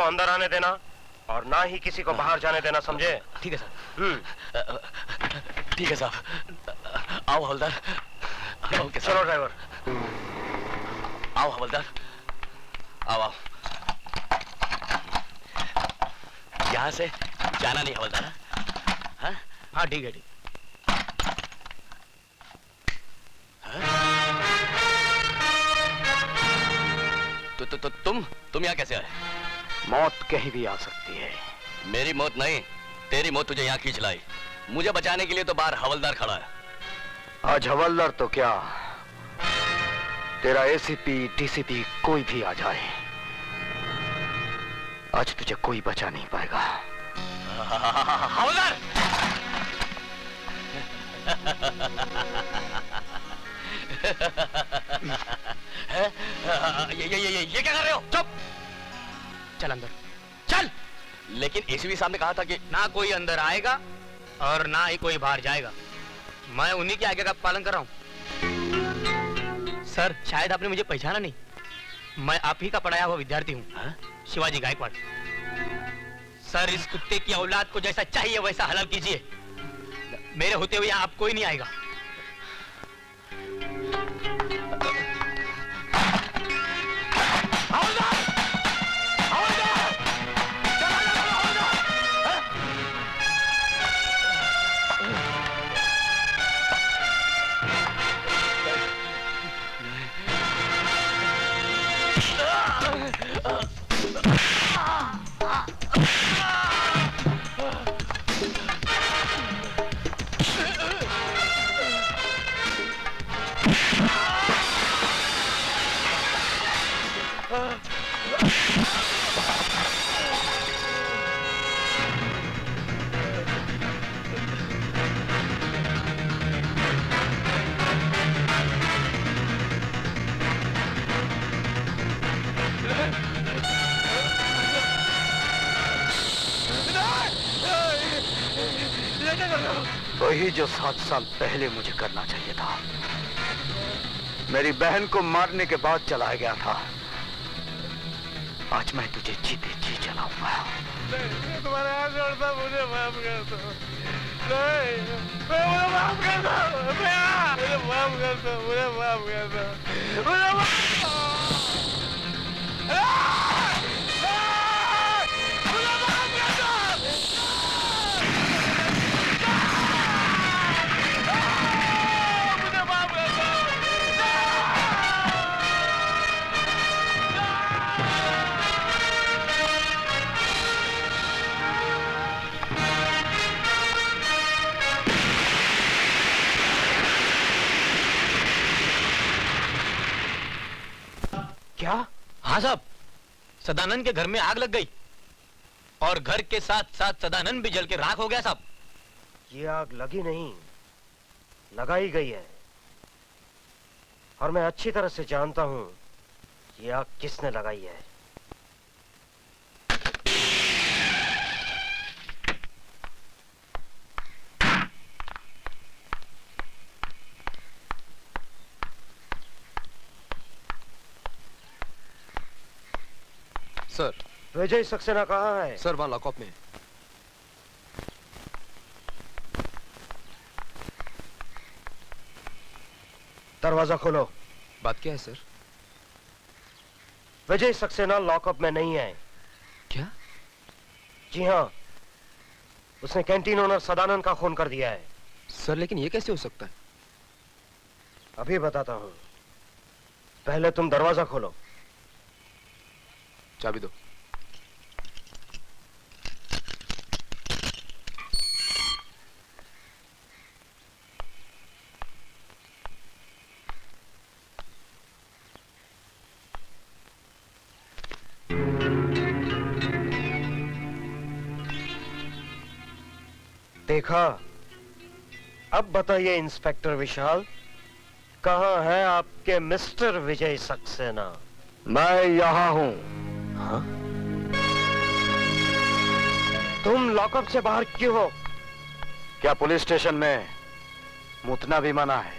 अंदर आने देना और ना ही किसी को बाहर जाने देना, समझे? ठीक है सर। ठीक है साहब। आओ हवलदार। ओके चलो ड्राइवर। आओ हवलदार, आओ आओ। यहाँ से जाना नहीं हवलदार। हाँ हाँ ठीक है, ठीक। तो तुम यहाँ कैसे आए? मौत कहीं भी आ सकती है। मेरी मौत नहीं, तेरी मौत तुझे यहाँ खींच लाई। मुझे बचाने के लिए तो बाहर हवलदार खड़ा है। आज हवलदार तो क्या, तेरा एसीपी डीसीपी कोई भी आ जाए, आज तुझे कोई बचा नहीं पाएगा। हवलदार! ये क्या कर रहे हो? चुप! चल अंदर चल। लेकिन एसीपी साहब ने कहा था कि ना कोई अंदर आएगा और ना ही कोई बाहर जाएगा। मैं उन्हीं के आगे का पालन कर रहा हूं। सर शायद आपने मुझे पहचाना नहीं, मैं आप ही का पढ़ाया हुआ विद्यार्थी हूँ, शिवाजी गायकवाड़। सर इस कुत्ते की औलाद को जैसा चाहिए वैसा हलाल कीजिए। मेरे होते हुए यहाँ आप कोई नहीं आएगा। वही जो 7 साल पहले मुझे करना चाहिए था। मेरी बहन को मारने के बाद चला गया था। आज मैं तुझे जीते जी जलाऊंगा। तुम्हारे हाथ जोड़ता, मुझे माफ कर दो। नहीं, मुझे माफ कर दो। मुझे माफ कर दो। मुझे माफ कर दो। मुझे माफ क्या? हाँ साहब, सदानंद के घर में आग लग गई और घर के साथ साथ सदानंद भी जल के राख हो गया साहब। ये आग लगी नहीं, लगाई गई है, और मैं अच्छी तरह से जानता हूं ये आग किसने लगाई है। सर, विजय सक्सेना कहाँ है? सर वहां लॉकअप में। दरवाजा खोलो। बात क्या है सर? विजय सक्सेना लॉकअप में नहीं है। क्या? जी हाँ, उसने कैंटीन ओनर सदानंद का खून कर दिया है। सर लेकिन ये कैसे हो सकता है? अभी बताता हूँ, पहले तुम दरवाजा खोलो। चाबी दो। देखा? अब बताइए इंस्पेक्टर विशाल, कहाँ है आपके मिस्टर विजय सक्सेना? मैं यहाँ हूँ। हाँ? तुम लॉकअप से बाहर क्यों हो? क्या पुलिस स्टेशन में मुतना भी मना है?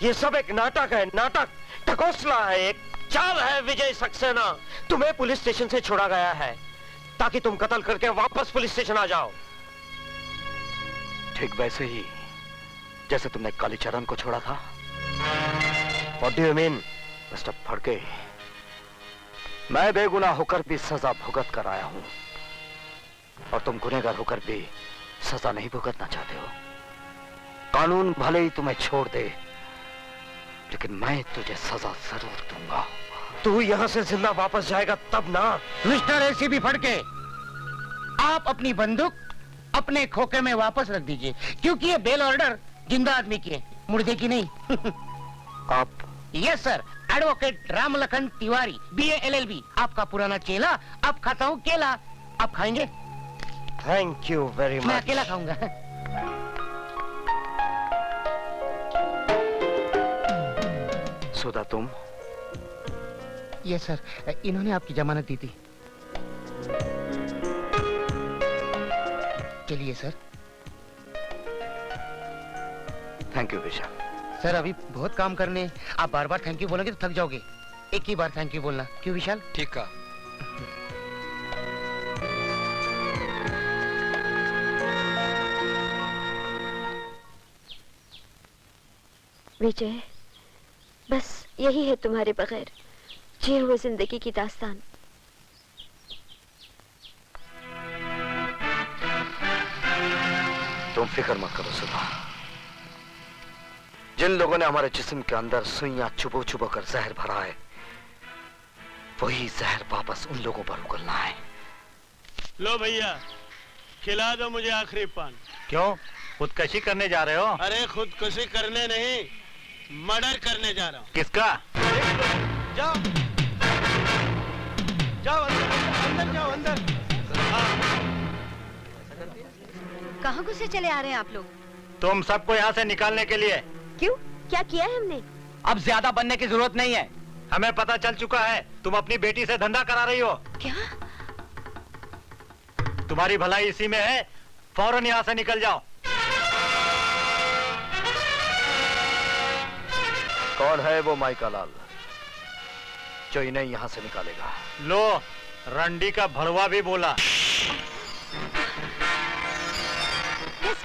ये सब एक नाटक है, नाटक, ढकोसला है, एक चाल है विजय सक्सेना। तुम्हें पुलिस स्टेशन से छोड़ा गया है ताकि तुम कत्ल करके वापस पुलिस स्टेशन आ जाओ। ठीक वैसे ही जैसे तुमने कालीचरण को छोड़ा था। What do you mean? Mister Phadke, मैं बेगुनाह होकर भी सजा भुगत कर आया हूं और तुम गुनहगार होकर भी सजा नहीं भुगतना चाहते हो। कानून भले ही तुम्हें छोड़ दे, लेकिन मैं तुझे सजा जरूर दूंगा। तू यहाँ से जिंदा वापस जाएगा तब ना। मिस्टर एसीपी फड़के, आप अपनी बंदूक अपने खोखे में वापस रख दीजिए, क्योंकि ये बेल ऑर्डर जिंदा आदमी की है, मुर्दे की नहीं। आप? Yes sir, advocate Ramlakhan Tiwari, BA LLB, आपका पुराना चेला। अब खाता हूँ केला, आप खाएंगे? थैंक यू वेरी मैं मच। अकेला खाऊंगा। सुधा तुम? यस सर, इन्होंने आपकी जमानत दी थी। चलिए sir. Thank you Vishal. Sir अभी बहुत काम करने, आप बार बार थैंक यू बोलेंगे तो थक जाओगे। एक ही बार थैंक यू बोलना, क्यों विशाल? ठीक कहा। विजय, बस यही है तुम्हारे बगैर जिए हुए जिंदगी की दास्तान। तुम फिक्र मत करो सुधा। जिन लोगों ने हमारे जिस्म के अंदर सुइयां चुबो चुबो कर जहर भरा है, वही जहर वापस उन लोगों पर उगलना है। लो भैया, खिला दो मुझे आखिरी पान। क्यों, खुदकशी करने जा रहे हो? अरे खुदकुशी करने नहीं, मर्डर करने जा रहा हूँ। किसका? जाओ जाओ अंदर जाओ, अंदर। कहाँ घुसे चले आ रहे हैं आप लोग? तुम सबको यहाँ से निकालने के लिए। क्यों, क्या किया है हमने? अब ज्यादा बनने की जरूरत नहीं है। हमें पता चल चुका है तुम अपनी बेटी से धंधा करा रही हो। क्या? तुम्हारी भलाई इसी में है, फौरन यहाँ से निकल जाओ। कौन है वो माइका लाल जो इन्हें यहाँ से निकालेगा? लो, रंडी का भड़वा भी बोला।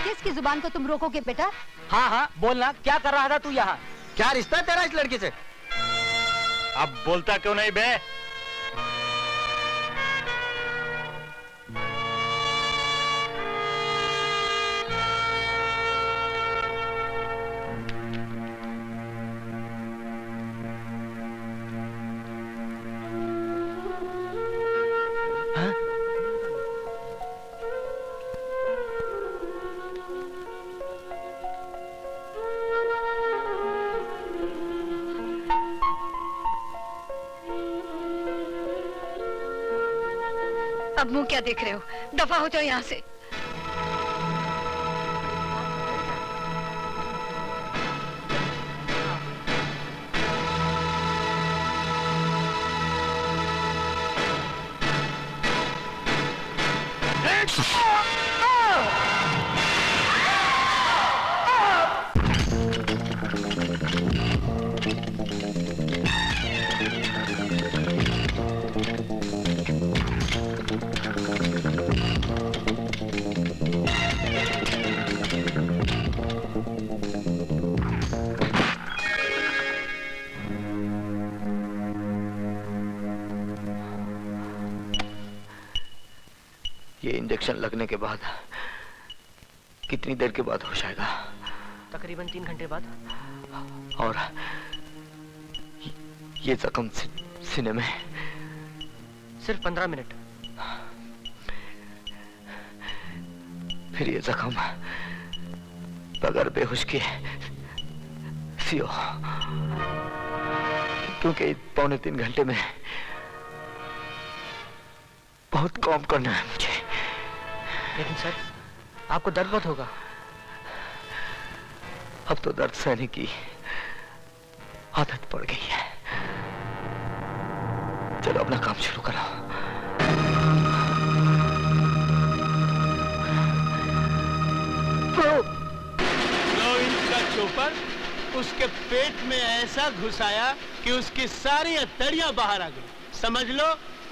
किसकी जुबान को तुम रोकोगे बेटा? हाँ हाँ बोलना, क्या कर रहा था तू यहाँ? क्या रिश्ता है तेरा इस लड़की से? अब बोलता क्यों नहीं बे? अब मुंह क्या देख रहे हो? दफा हो जाओ यहाँ से। ये इंजेक्शन लगने के बाद कितनी देर के बाद होश आएगा? तकरीबन 3 घंटे बाद। और ये जख्म सीने में? सिर्फ 15 मिनट। फिर ये जख्म बगैर बेहोश के सियो, क्योंकि 2.25 घंटे में बहुत काम करना है मुझे। लेकिन सर, आपको दर्द बहुत होगा। अब तो दर्द सहने की आदत पड़ गई है। चलो अपना काम शुरू करो। चोपर उसके पेट में ऐसा घुसाया कि उसकी सारी हथेलियां बाहर आ गई। समझ लो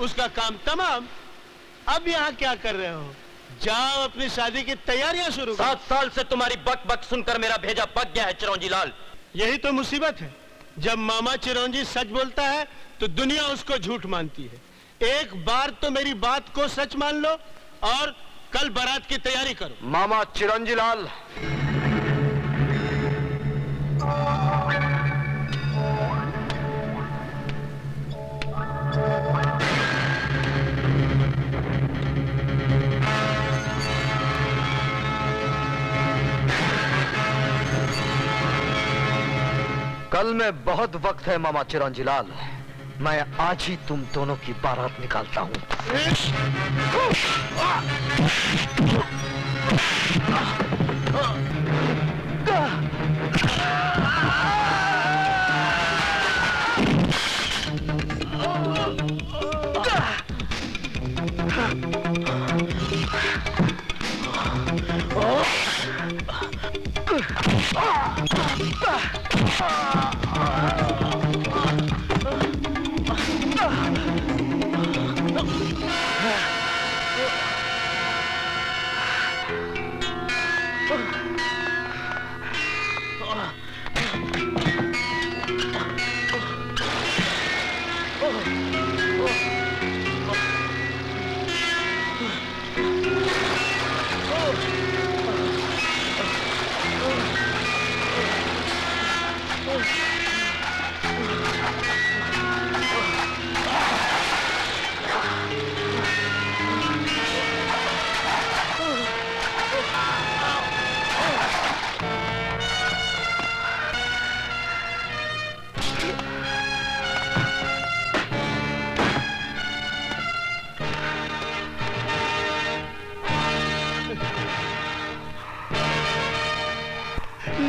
उसका काम तमाम। अब यहाँ क्या कर रहे हो? जाओ अपनी शादी की तैयारियां शुरू करो। 7 साल से तुम्हारी बक बक सुनकर मेरा भेजा पक गया है चिरौंजी लाल। यही तो मुसीबत है, जब मामा चिरौंजी सच बोलता है तो दुनिया उसको झूठ मानती है। एक बार तो मेरी बात को सच मान लो और कल बारात की तैयारी करो। मामा चिरंजी लाल, कल में बहुत वक्त है मामा चिरंजी लाल। मैं आज ही तुम दोनों की बारात निकालता हूँ।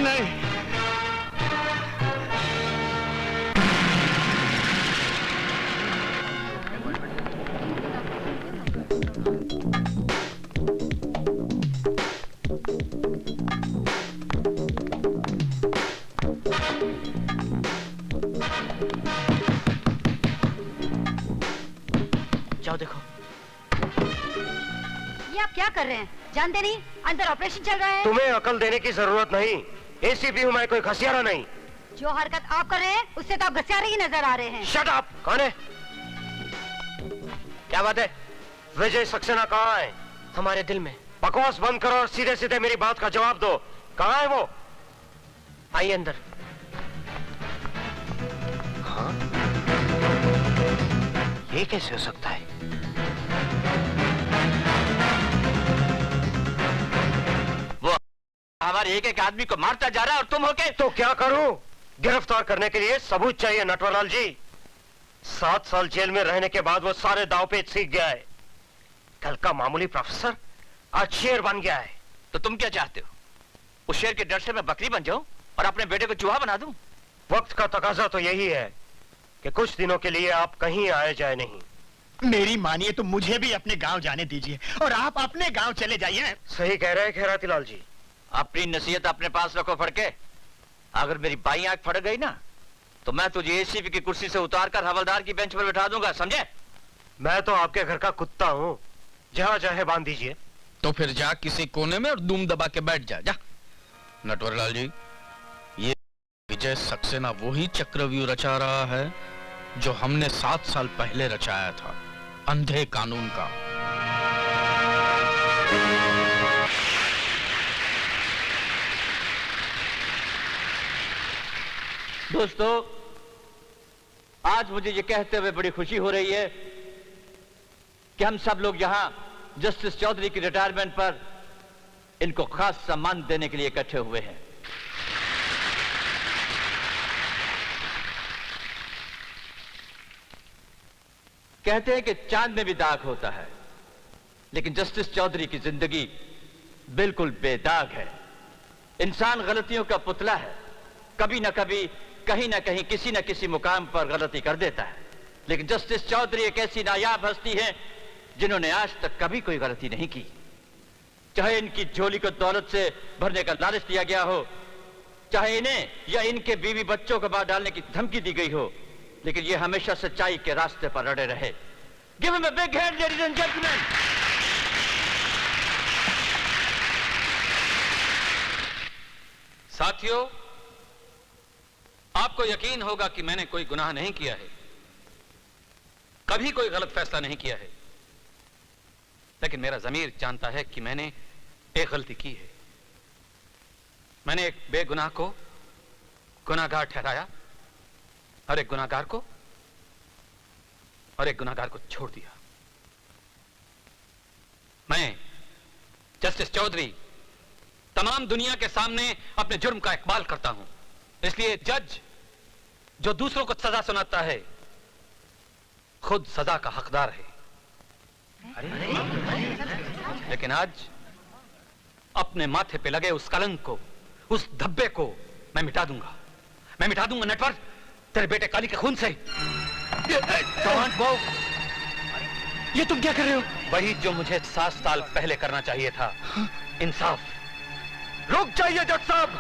नहीं, जाओ देखो। ये आप क्या कर रहे हैं? जानते नहीं अंदर ऑपरेशन चल रहा है? तुम्हें अकल देने की जरूरत नहीं। एसीपी हूँ मैं, कोई घसियारा नहीं। जो हरकत आप कर रहे हैं उससे तो आप घसियारे ही नजर आ रहे हैं। Shut up! कौन है? क्या बात है? विजय सक्सेना कहाँ है? हमारे दिल में। बकवास बंद करो और सीधे सीधे मेरी बात का जवाब दो। कहाँ है वो? आइए अंदर। हाँ? ये कैसे हो सकता है? वो हमारे एक एक आदमी को मारता जा रहा है और तुम होके। तो क्या करूं? गिरफ्तार करने के लिए सबूत चाहिए नटवरलाल जी। 7 साल जेल में रहने के बाद वो सारे दाव पेच सीख गया है। कल का मामूली प्रोफेसर आज शेर बन गया है। तो तुम क्या चाहते हो? उस शेर के डर से मैं बकरी बन जाऊं और अपने बेटे को चूहा बना दूं? वक्त का तकाजा तो यही है कि कुछ दिनों के लिए आप कहीं आए जाए नहीं। मेरी मानिए तो मुझे भी अपने गांव जाने दीजिए और आप अपने गांव चले जाइए। सही कह रहे हैं खैरातीलाल जी। अपनी नसीहत अपने पास रखो फड़के। अगर मेरी बाई आंख फड़क गई ना तो मैं तुझे एसीपी की कुर्सी से उतारकर हवलदार की बेंच पर बैठा दूंगा, समझे? मैं तो आपके घर का कुत्ता हूँ, जहाँ चाहे बांध दीजिए। तो फिर जा किसी कोने में और दूम दबा के बैठ जा। नटवरलाल जी, ये विजय सक्सेना वही चक्रव्यूह रचा रहा है जो हमने 7 साल पहले रचाया था, अंधे कानून का। दोस्तों, आज मुझे ये कहते हुए बड़ी खुशी हो रही है कि हम सब लोग यहां जस्टिस चौधरी की रिटायरमेंट पर इनको खास सम्मान देने के लिए इकट्ठे हुए हैं। कहते हैं कि चांद में भी दाग होता है, लेकिन जस्टिस चौधरी की जिंदगी बिल्कुल बेदाग है। इंसान गलतियों का पुतला है, कभी ना कभी कहीं ना कहीं किसी न किसी मुकाम पर गलती कर देता है। लेकिन जस्टिस चौधरी एक ऐसी नायाब हस्ती है जिन्होंने आज तक कभी कोई गलती नहीं की। चाहे इनकी झोली को दौलत से भरने का लालच दिया गया हो, चाहे इन्हें या इनके बीवी बच्चों को मार डालने की धमकी दी गई हो, लेकिन ये हमेशा सच्चाई के रास्ते पर अड़े रहे। Give him a big hand, ladies and gentlemen. साथियों, आपको यकीन होगा कि मैंने कोई गुनाह नहीं किया है, कभी कोई गलत फैसला नहीं किया है, लेकिन मेरा ज़मीर जानता है कि मैंने एक गलती की है। मैंने एक बेगुनाह को गुनाहगार ठहराया और एक गुनाहगार को छोड़ दिया। मैं जस्टिस चौधरी तमाम दुनिया के सामने अपने जुर्म का इकबाल करता हूं। इसलिए जज जो दूसरों को सजा सुनाता है खुद सजा का हकदार है। लेकिन आज अपने माथे पे लगे उस कलंक को, उस धब्बे को मैं मिटा दूंगा नटवर, तेरे बेटे काली के खून से। ये तुम क्या कर रहे हो? वही जो मुझे 7 साल पहले करना चाहिए था, इंसाफ। रुक जाइए जज साहब।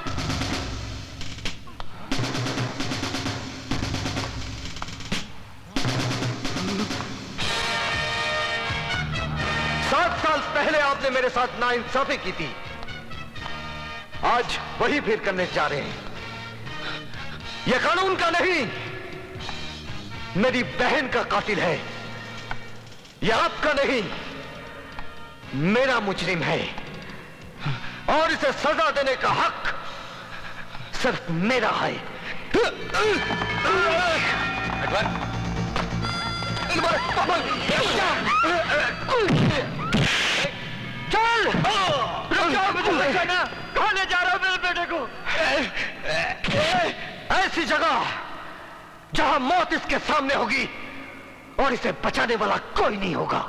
साल पहले आपने मेरे साथ नाइंसाफी की थी, आज वही फिर करने जा रहे हैं। यह कानून का नहीं, मेरी बहन का कातिल है। यह आपका नहीं, मेरा मुजरिम है और इसे सजा देने का हक सिर्फ मेरा है। चल! कहाँ ले जा रहा हूं मेरे बेटे को? ऐसी जगह जहां मौत इसके सामने होगी और इसे बचाने वाला कोई नहीं होगा।